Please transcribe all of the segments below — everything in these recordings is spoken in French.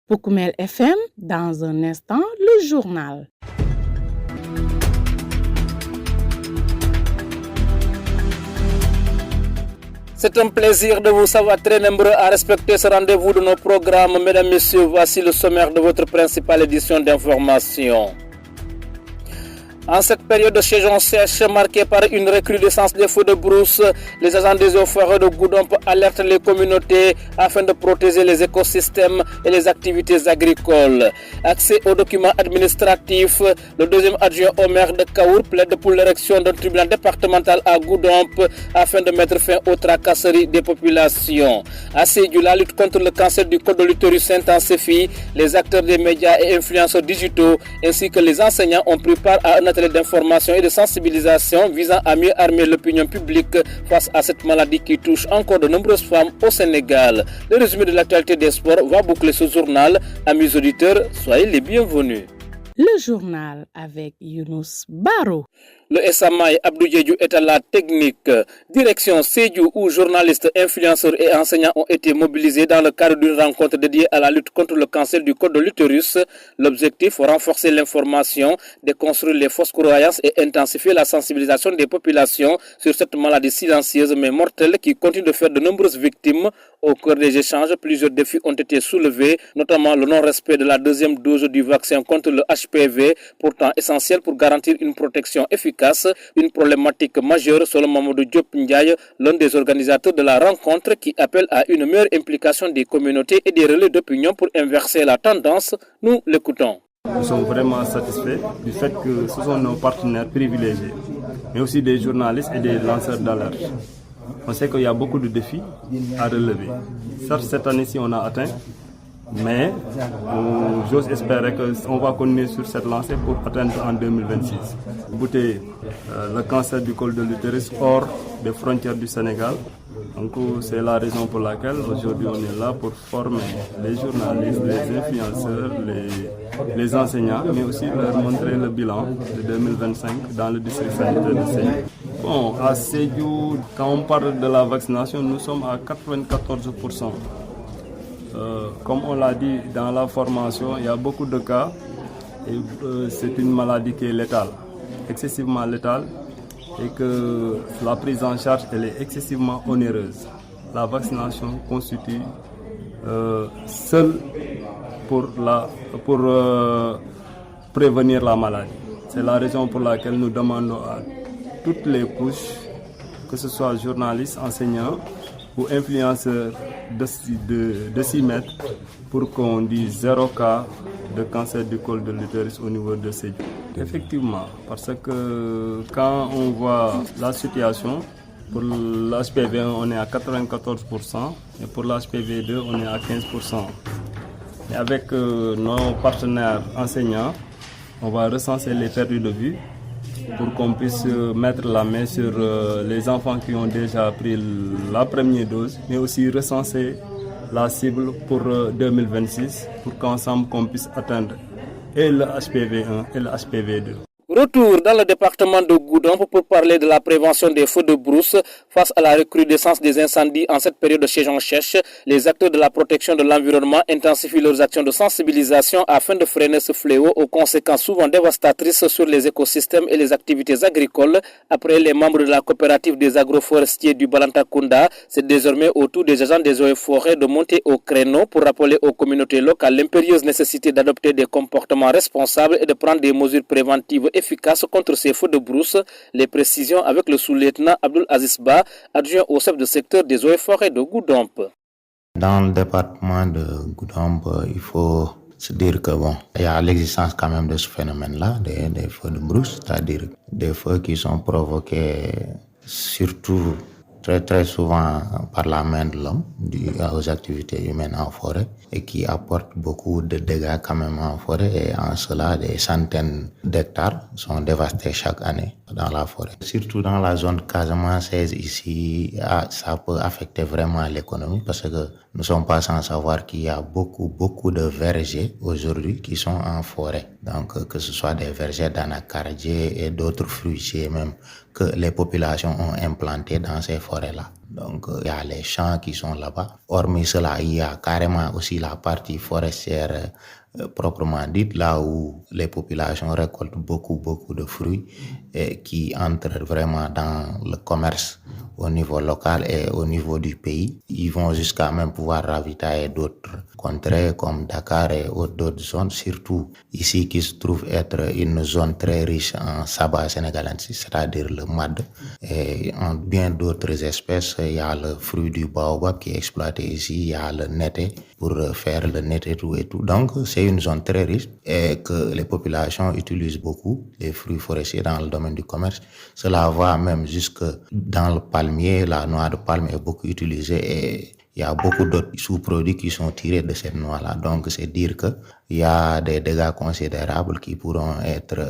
Poukoumel FM, dans un instant, le journal. C'est un plaisir de vous savoir très nombreux à respecter ce rendez-vous de nos programmes. Mesdames, Messieurs, voici le sommaire de votre principale édition d'information. En cette période de saison sèche marquée par une recrudescence des feux de brousse, les agents des eaux et forêts de Goudomp alertent les communautés afin de protéger les écosystèmes et les activités agricoles. Accès aux documents administratifs, le deuxième adjoint au maire de Kaour plaide pour l'érection d'un tribunal départemental à Goudomp afin de mettre fin aux tracasseries des populations. À Sédhiou, la lutte contre le cancer du col de l'utérus s'intensifie. Les acteurs des médias et influenceurs digitaux ainsi que les enseignants ont pris part à un d'information et de sensibilisation visant à mieux armer l'opinion publique face à cette maladie qui touche encore de nombreuses femmes au Sénégal. Le résumé de l'actualité des sports va boucler ce journal. Amis auditeurs, soyez les bienvenus. Le journal avec Younous Baro. Le SAMAI Abdou Diédhiou est à la technique. Direction Sédhiou où journalistes, influenceurs et enseignants ont été mobilisés dans le cadre d'une rencontre dédiée à la lutte contre le cancer du col de l'utérus. L'objectif, renforcer l'information, déconstruire les fausses croyances et intensifier la sensibilisation des populations sur cette maladie silencieuse mais mortelle qui continue de faire de nombreuses victimes. Au cours des échanges, plusieurs défis ont été soulevés, notamment le non-respect de la deuxième dose du vaccin contre le HPV, pourtant essentiel pour garantir une protection efficace, une problématique majeure selon Mamadou Diop Ndiaye, l'un des organisateurs de la rencontre qui appelle à une meilleure implication des communautés et des relais d'opinion pour inverser la tendance. Nous l'écoutons. Nous sommes vraiment satisfaits du fait que ce sont nos partenaires privilégiés, mais aussi des journalistes et des lanceurs d'alerte. On sait qu'il y a beaucoup de défis à relever. Certes, cette année-ci, on a atteint, mais j'ose espérer qu'on va continuer sur cette lancée pour atteindre en 2026. Bouter le cancer du col de l'utérus hors des frontières du Sénégal. Donc, c'est la raison pour laquelle aujourd'hui on est là pour former les journalistes, les influenceurs, les enseignants, mais aussi leur montrer le bilan de 2025 dans le district sanitaire de Sédhiou. Bon, à Sédhiou, quand on parle de la vaccination, nous sommes à 94%. Comme on l'a dit dans la formation, il y a beaucoup de cas et c'est une maladie qui est létale, excessivement létale, et que la prise en charge elle est excessivement onéreuse. La vaccination constitue seule pour prévenir la maladie. C'est la raison pour laquelle nous demandons à toutes les couches, que ce soit journalistes, enseignants ou influenceurs, de s'y mettre pour qu'on dise 0 cas de cancer du col de l'utérus au niveau de Sédhiou. Effectivement, parce que quand on voit la situation, pour l'HPV1 on est à 94% et pour l'HPV2 on est à 15%. Et avec nos partenaires enseignants, on va recenser les perdus de vue pour qu'on puisse mettre la main sur les enfants qui ont déjà pris la première dose, mais aussi recenser la cible pour 2026 pour qu'ensemble qu'on puisse atteindre et le HPV1 et le HPV2. Retour dans le département de Goudomp pour parler de la prévention des feux de brousse face à la recrudescence des incendies en cette période de saison sèche. Les acteurs de la protection de l'environnement intensifient leurs actions de sensibilisation afin de freiner ce fléau aux conséquences souvent dévastatrices sur les écosystèmes et les activités agricoles. Après les membres de la coopérative des agroforestiers du Balantakunda, c'est désormais au tour des agents des eaux et forêts de monter au créneau pour rappeler aux communautés locales l'impérieuse nécessité d'adopter des comportements responsables et de prendre des mesures préventives efficace contre ces feux de brousse. Les précisions avec le sous-lieutenant Abdul Aziz Ba, adjoint au chef de secteur des eaux et forêts de Goudomp. Dans le département de Goudomp, il faut se dire que il y a l'existence quand même de ce phénomène-là, des feux de brousse, c'est-à-dire des feux qui sont provoqués surtout très souvent par la main de l'homme, aux activités humaines en forêt, et qui apportent beaucoup de dégâts quand même en forêt. Et en cela, des centaines d'hectares sont dévastés chaque année dans la forêt. Surtout dans la zone casamançaise ici, ça peut affecter vraiment l'économie parce que nous ne sommes pas sans savoir qu'il y a beaucoup de vergers aujourd'hui qui sont en forêt. Donc que ce soit des vergers d'anacardier et d'autres fruitiers même que les populations ont implantés dans ces forêts-là. Donc il y a les champs qui sont là-bas. Hormis cela, il y a carrément aussi la partie forestière proprement dite, là où les populations récoltent beaucoup de fruits et qui entrent vraiment dans le commerce au niveau local et au niveau du pays. Ils vont jusqu'à même pouvoir ravitailler d'autres contrées comme Dakar et d'autres zones, surtout ici qui se trouve être une zone très riche en sabah sénégalensis, c'est-à-dire le mad. Et en bien d'autres espèces, il y a le fruit du baobab qui est exploité ici, il y a le netté pour faire le netté et tout. Donc c'est une zone très riche et que les populations utilisent beaucoup, les fruits forestiers dans le domaine du commerce. Cela va même jusque dans le palmier, la noix de palme est beaucoup utilisée et il y a beaucoup d'autres sous-produits qui sont tirés de cette noix-là. Donc c'est dire qu'il y a des dégâts considérables qui pourront être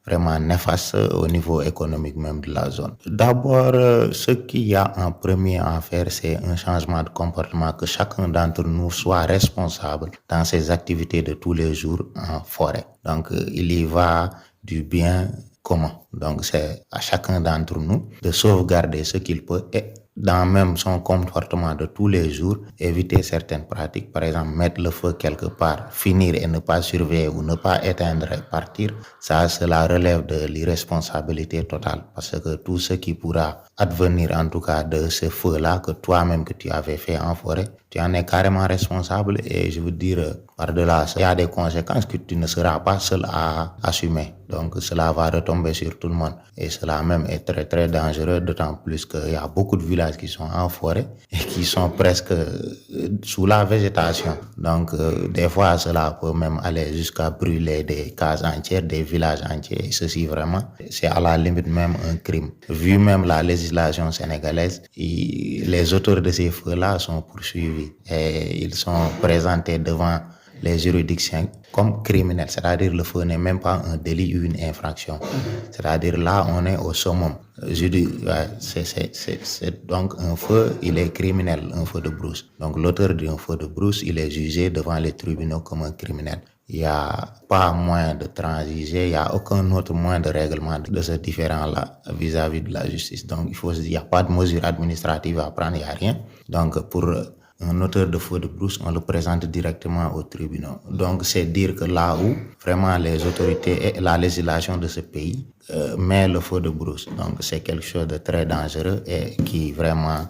vraiment néfastes au niveau économique même de la zone. D'abord, ce qu'il y a en premier à faire, c'est un changement de comportement, que chacun d'entre nous soit responsable dans ses activités de tous les jours en forêt. Donc, il y va du bien commun. Donc, c'est à chacun d'entre nous de sauvegarder ce qu'il peut et dans même son comportement de tous les jours, éviter certaines pratiques, par exemple mettre le feu quelque part, finir et ne pas surveiller ou ne pas éteindre et partir, cela relève de l'irresponsabilité totale parce que tout ce qui pourra advenir en tout cas de ce feu-là que toi-même que tu avais fait en forêt, tu en es carrément responsable et je veux dire, par-delà, il y a des conséquences que tu ne seras pas seul à assumer. Donc cela va retomber sur tout le monde et cela même est très dangereux, d'autant plus qu'il y a beaucoup de villages qui sont en forêt et qui sont presque sous la végétation. Donc des fois cela peut même aller jusqu'à brûler des cases entières, des villages entiers. Et ceci vraiment, c'est à la limite même un crime. Vu même la législation sénégalaise, les auteurs de ces feux-là sont poursuivis et ils sont présentés devant les juridictions comme criminels, c'est-à-dire le feu n'est même pas un délit ou une infraction. C'est-à-dire là, on est au summum. C'est donc un feu, il est criminel, un feu de brousse. Donc l'auteur d'un feu de brousse, il est jugé devant les tribunaux comme un criminel. Il n'y a pas moyen de transiger, il n'y a aucun autre moyen de règlement de ce différend-là vis-à-vis de la justice. Donc il n'y a pas de mesure administrative à prendre, il n'y a rien. Donc pour un auteur de feu de brousse, on le présente directement au tribunal. Donc c'est dire que là où vraiment les autorités et la législation de ce pays met le feu de brousse. Donc c'est quelque chose de très dangereux et qui vraiment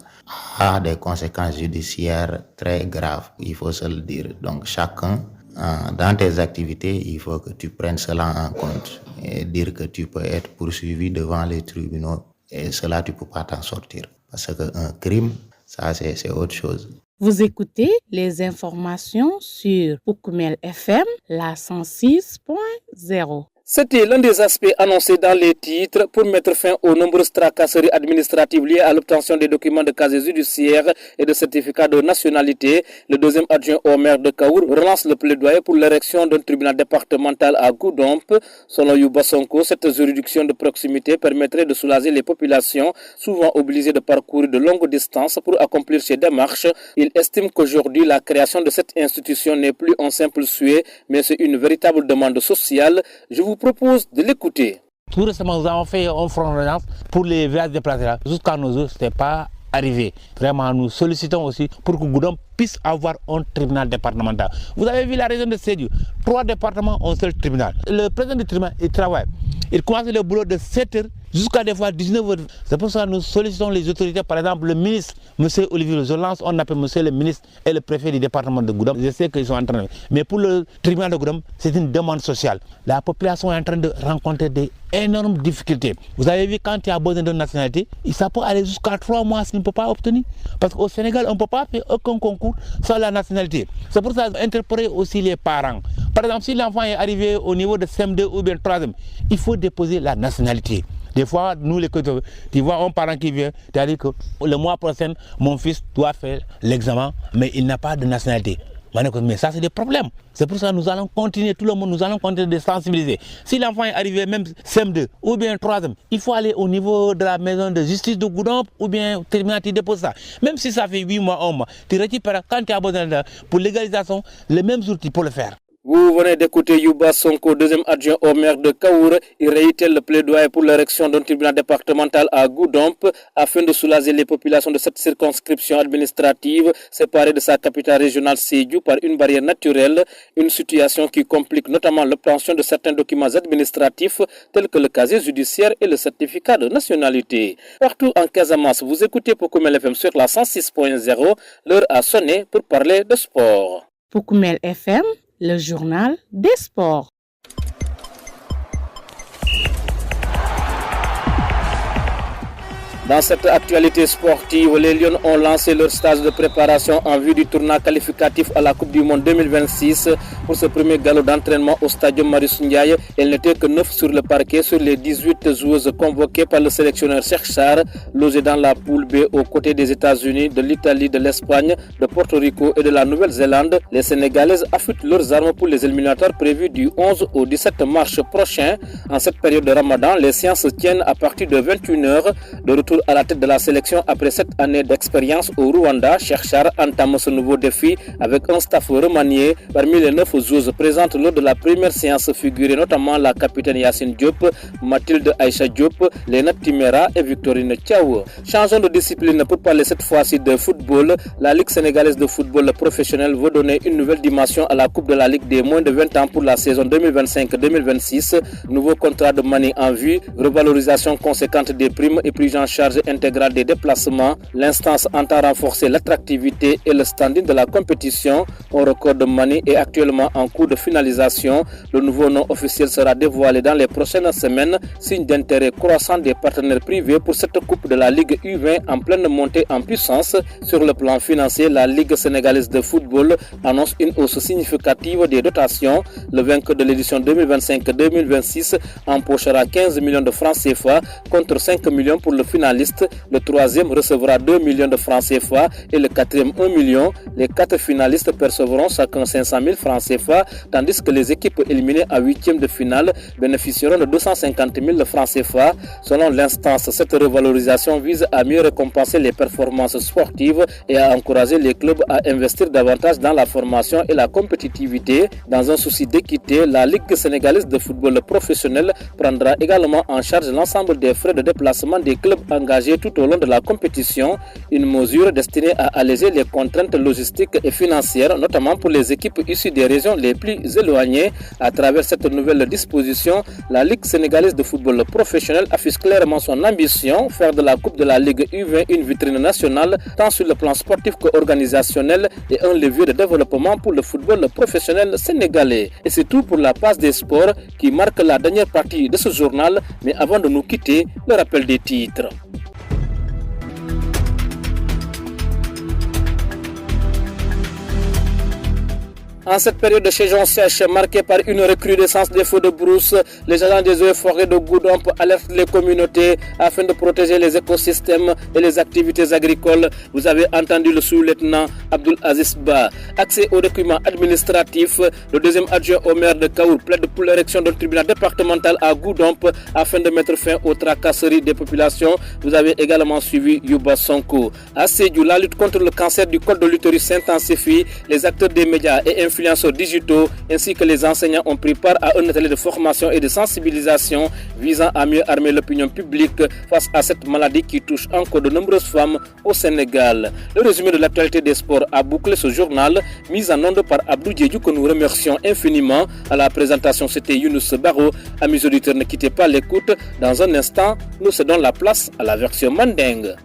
a des conséquences judiciaires très graves, il faut se le dire. Donc chacun, dans tes activités, il faut que tu prennes cela en compte et dire que tu peux être poursuivi devant les tribunaux et cela tu peux pas t'en sortir. Parce qu'un crime, ça c'est autre chose. Vous écoutez les informations sur Poukoumel FM, la 106.0. C'était l'un des aspects annoncés dans les titres pour mettre fin aux nombreuses tracasseries administratives liées à l'obtention des documents de casier judiciaire et de certificat de nationalité. Le deuxième adjoint au maire de Kaour relance le plaidoyer pour l'érection d'un tribunal départemental à Goudomp. Selon Youba Sonko, cette juridiction de proximité permettrait de soulager les populations, souvent obligées de parcourir de longues distances pour accomplir ces démarches. Il estime qu'aujourd'hui, la création de cette institution n'est plus un simple souhait, mais c'est une véritable demande sociale. Je vous propose de l'écouter. Tout récemment, nous avons fait un front de relance pour les villages déplacés. Jusqu'à nos jours, ce n'est pas arrivé. Vraiment, nous sollicitons aussi pour que Goudomp puisse avoir un tribunal départemental. Vous avez vu la région de Sédhiou, 3 départements, un seul tribunal. Le président du tribunal, il travaille. Il commence le boulot de 7h jusqu'à des fois 19h. C'est pour ça que nous sollicitons les autorités, par exemple le ministre, M. Olivier, je lance, on appelle M. le ministre et le préfet du département de Goudomp. Je sais qu'ils sont en train de... Mais pour le tribunal de Goudomp, c'est une demande sociale. La population est en train de rencontrer des énormes difficultés. Vous avez vu, quand il y a besoin de nationalité, ça peut aller jusqu'à 3 mois s'il ne peut pas obtenir. Parce qu'au Sénégal, on ne peut pas faire aucun concours sans la nationalité. C'est pour ça interpeller aussi les parents. Par exemple, si l'enfant est arrivé au niveau de CM2 ou bien 3e, il faut déposer la nationalité. Des fois, nous les côtés, tu vois un parent qui vient, tu as dit que le mois prochain, mon fils doit faire l'examen, mais il n'a pas de nationalité. Mais ça, c'est des problèmes. C'est pour ça que nous allons continuer, tout le monde, nous allons continuer de sensibiliser. Si l'enfant est arrivé même CM2 ou bien 3e, il faut aller au niveau de la maison de justice de Goudomp ou bien tribunal, tu déposes ça. Même si ça fait 8 mois, 1 mois, tu récupères quand tu as besoin pour légalisation, le même jour, tu peux le faire. Vous venez d'écouter Youba Sonko, deuxième adjoint au maire de Kaour. Il réitère le plaidoyer pour l'érection d'un tribunal départemental à Goudomp afin de soulager les populations de cette circonscription administrative séparée de sa capitale régionale Sédhiou par une barrière naturelle, une situation qui complique notamment l'obtention de certains documents administratifs tels que le casier judiciaire et le certificat de nationalité. Partout en Casamance, vous écoutez Pokumel FM sur la 106.0. L'heure a sonné pour parler de sport. Pokumel FM, le journal des sports. Dans cette actualité sportive, les Lions ont lancé leur stage de préparation en vue du tournoi qualificatif à la Coupe du Monde 2026. Pour ce premier galop d'entraînement au Stadium Marius Ndiaye, elles n'étaient que 9 sur le parquet sur les 18 joueuses convoquées par le sélectionneur Cheikh Sarr, logées dans la poule B aux côtés des États-Unis, de l'Italie, de l'Espagne, de Porto Rico et de la Nouvelle-Zélande. Les Sénégalaises affûtent leurs armes pour les éliminatoires prévus du 11 au 17 mars prochain. En cette période de Ramadan, les séances se tiennent à partir de 21h. De retour à la tête de la sélection après 7 années d'expérience au Rwanda, Cheikh Sarr entame ce nouveau défi avec un staff remanié. Parmi les 9 joueuses présentes lors de la première séance figuraient notamment la capitaine Yacine Diop, Mathilde Aïcha Diop, Léna Timera et Victorine Thiaw. Changeons de discipline pour parler cette fois-ci de football. La Ligue sénégalaise de football professionnel veut donner une nouvelle dimension à la Coupe de la Ligue des moins de 20 ans pour la saison 2025-2026. Nouveau contrat de Mani en vue, revalorisation conséquente des primes et prise en charge intégrale des déplacements. L'instance entend renforcer l'attractivité et le standing de la compétition. Un record de Mani est actuellement en cours de finalisation. Le nouveau nom officiel sera dévoilé dans les prochaines semaines, signe d'intérêt croissant des partenaires privés pour cette Coupe de la Ligue U20 en pleine montée en puissance. Sur le plan financier, la Ligue sénégalaise de football annonce une hausse significative des dotations. Le vainqueur de l'édition 2025-2026 empochera 15 millions de francs CFA contre 5 millions pour le finaliste. Le troisième recevra 2 millions de francs CFA et le quatrième 1 million. Les 4 finalistes percevront chacun 500 000 francs CFA, tandis que les équipes éliminées à 8e de finale bénéficieront de 250 000 francs CFA. Selon l'instance, cette revalorisation vise à mieux récompenser les performances sportives et à encourager les clubs à investir davantage dans la formation et la compétitivité. Dans un souci d'équité, la Ligue sénégalaise de football professionnel prendra également en charge l'ensemble des frais de déplacement des clubs engagés tout au long de la compétition, une mesure destinée à alléger les contraintes logistiques et financières, notamment pour les équipes issues des régions les plus éloignées. À travers cette nouvelle disposition, la Ligue sénégalaise de football professionnel affiche clairement son ambition, faire de la Coupe de la Ligue U20 une vitrine nationale, tant sur le plan sportif qu'organisationnel, et un levier de développement pour le football professionnel sénégalais. Et c'est tout pour la passe des sports qui marque la dernière partie de ce journal. Mais avant de nous quitter, le rappel des titres. En cette période de saison sèche marquée par une recrudescence des feux de brousse, les agents des eaux et forêts de Goudomp alertent les communautés afin de protéger les écosystèmes et les activités agricoles. Vous avez entendu le sous-lieutenant Abdul Aziz Ba. Accès aux documents administratifs, le deuxième adjoint au maire de Kaour plaide pour l'érection d'un tribunal départemental à Goudomp afin de mettre fin aux tracasseries des populations. Vous avez également suivi Youba Sonko. À Sédhiou, la lutte contre le cancer du col de l'utérus s'intensifie. Les acteurs des médias et influenceurs digitaux ainsi que les enseignants ont pris part à un atelier de formation et de sensibilisation visant à mieux armer l'opinion publique face à cette maladie qui touche encore de nombreuses femmes au Sénégal. Le résumé de l'actualité des sports a bouclé ce journal, mis en onde par Abdou Diédiou que nous remercions infiniment. À la présentation, c'était Younous Baro. Amis auditeurs, ne quittez pas l'écoute. Dans un instant, nous cédons la place à la version mandingue.